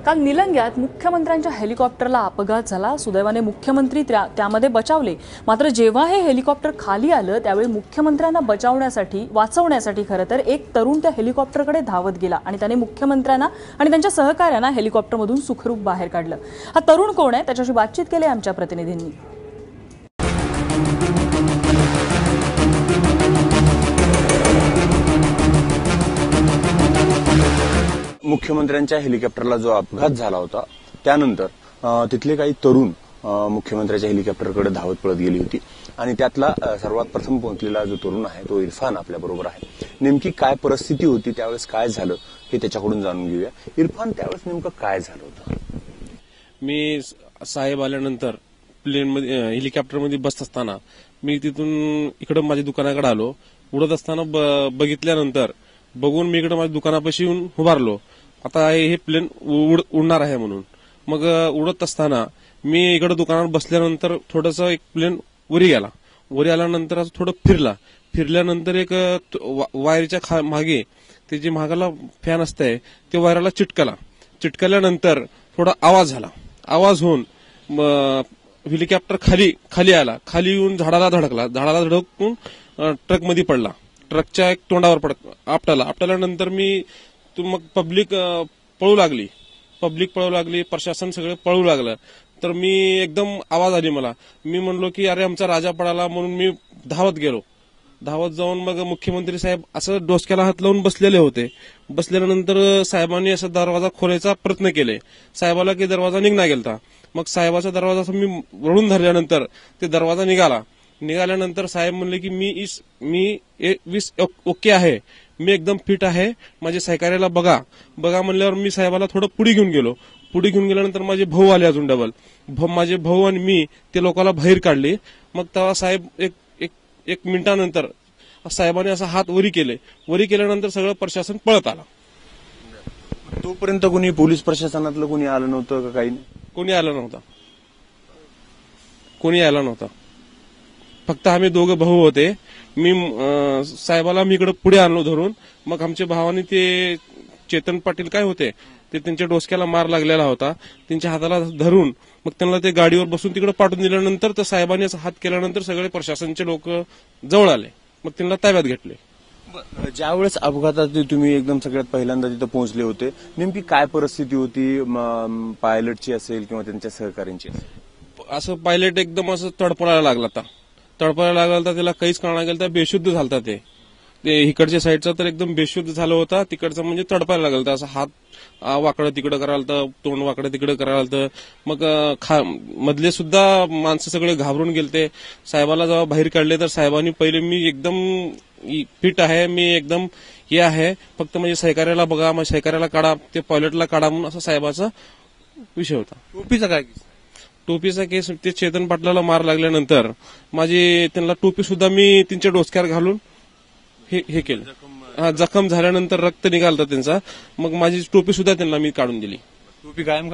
काल निलंग्यात मुख्यमंत्र्यांच्या हेलिकॉप्टरला अपघात झाला। सुदैवाने मुख्यमंत्री त्यामध्ये बचावले। मात्र जेव्हा हे हेलिकॉप्टर खाली आलं त्यावेळी मुख्यमंत्र्यांना वाचवण्यासाठी खरं तर एक तरुण त्या हेलिकॉप्टरकडे धावत गेला आणि त्याने मुख्यमंत्र्यांना आणि त्यांच्या सहकाऱ्यांना हेलिकॉप्टरमधून सुखरूप बाहेर काढलं। हा तरुण कोण आहे त्याच्याशी बातचीत केली आमच्या प्रतिनिधींनी। मुख्यमंत्र्यांच्या हेलिकॉप्टरला जो अपघात झाला होता त्यानंतर तिथले काही तरुण मुख्यमंत्र्यांच्या हेलिकॉप्टरकडे धावत पळत गेली होती आणि त्यातला सर्वात प्रथम पोहोचलेला जो तरुण आहे तो इरफान आपल्या बरोबर आहे। नेमकी काय परिस्थिती होती, त्यावेळेस काय झालं हे त्याच्याकडून जाणून घेऊया। इरफान, त्यावेळेस नेमकं काय झालं होतं? मी साहेब आल्यानंतर प्लेनमध्ये हेलिकॉप्टरमध्ये बसत असताना मी तिथून इकडे माझ्या दुकानाकडे आलो। उडत असताना बघितल्यानंतर बघून मी इकडे माझ्या दुकानापाशी येऊन उभारलो। आता हे प्लेन उडणार आहे म्हणून मग उडत असताना मी इकडे दुकानात बसल्यानंतर थोडंसं एक प्लेन वरी आल्यानंतर असं थोडं फिरल्यानंतर एक वायरच्या मागे ते जे मागाला फॅन असतंय ते वायराला चिटकल्यानंतर थोडा आवाज झाला। आवाज होऊन हेलिकॉप्टर खाली आला। खाली येऊन झाडाला धडकून ट्रकमध्ये पडला। ट्रकच्या एक तोंडावर आपटाल्यानंतर मग पब्लिक पळू लागली, प्रशासन सगळे पळू लागलं। तर मी एकदम आवाज आली मला, मी म्हणलो की अरे आमचा राजा पडाला म्हणून मी धावत जाऊन मग मुख्यमंत्री साहेब असं डोसक्याला हात लावून बसलेले होते। बसल्यानंतर साहेबांनी असं दरवाजा खोलायचा प्रयत्न केले। साहेबाला की दरवाजा गेलता। मग साहेबाचा दरवाजा मी वळून धरल्यानंतर ते दरवाजा निघाल्यानंतर साहेब म्हणले की मी ओके आहे, मी एकदम फिट आहे, माझ्या सहकार्याला बघा म्हणल्यावर मी साहेबाला थोडं पुढे घेऊन गेलो। पुढे घेऊन गेल्यानंतर माझे भाऊ आले अजून डबल। माझे भाऊ आणि मी ते लोकांना बाहेर काढले। मग तेव्हा साहेब एक मिनिटानंतर साहेबांनी असा हात वरी केल्यानंतर सगळं प्रशासन पळत आला। तोपर्यंत कोणी पोलीस प्रशासनातलं कोणी आलं नव्हतं का? काही कोणी आलं नव्हतं। फक्त आम्ही दोघं भाऊ होते। मी साहेबाला इकडे पुढे आणलो धरून। मग आमच्या भावाने ते चेतन पाटील काय होते ते त्यांच्या डोसक्याला मार लागलेला होता, त्यांच्या हाताला धरून मग त्यांना ते गाडीवर बसून तिकडे पाठवून दिल्यानंतर तर साहेबांनी असं हात केल्यानंतर सगळे प्रशासनचे लोक जवळ आले, मग त्यांना ताब्यात घेतले। ज्यावेळेस अपघातात तुम्ही एकदम सगळ्यात पहिल्यांदा तिथं पोहोचले होते, नेमकी काय परिस्थिती होती? पायलटची असेल किंवा त्यांच्या सहकाऱ्यांची असेल? असं पायलट एकदम असं तडफडायला लागला होता, त्याला काहीच कळणार गेलं तर बेशुद्ध झालता। ते इकडच्या साईडचा तर एकदम बेशुद्ध झालं होता, तिकडचं म्हणजे तडपायला लागलं। असं हात वाकडं तिकडं करायला, तोंड वाकडं तिकडं करायला। मग मधले सुद्धा माणसं सगळे घाबरून गेलते। साहेबाला जेव्हा बाहेर काढले तर साहेबांनी पहिले मी एकदम फिट आहे, मी एकदम हे आहे, फक्त माझ्या सहकार्याला बघा, माझ्या सहकार्याला काढा, ते पायलटला काढा म्हणून असा साहेबाचा विषय होता। टोपीचा केस ते चेतन पाटलाला मार लागल्यानंतर त्यांना टोपी सुद्धा मी त्यांच्या डोसक्यावर घालून हे केलं। जखम झाल्यानंतर रक्त निघालतं त्यांचा, मग माझी टोपी सुद्धा त्यांना मी काढून दिली। टोपी कायम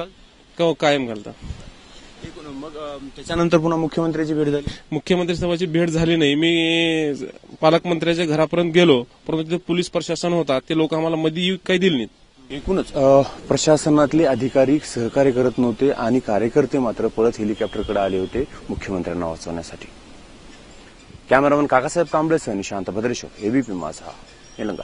घालता। मग त्याच्यानंतर पुन्हा मुख्यमंत्र्याची भेट झाली? मुख्यमंत्री साहेबांची भेट झाली नाही। मी पालकमंत्र्याच्या घरापर्यंत गेलो, परंतु तिथे पोलीस प्रशासन होता, ते लोक आम्हाला मध्ये काही दिले नाहीत। एकूणच प्रशासनातले अधिकारी सहकार्य करत नव्हते आणि कार्यकर्ते मात्र पळत हेलिकॉप्टरकडे आले होते मुख्यमंत्र्यांना वाचवण्यासाठी। कॅमेरामन काकासाहेब कांबळे सह निशांत भद्रेश्वर, एबीपी माझा, निलंगा।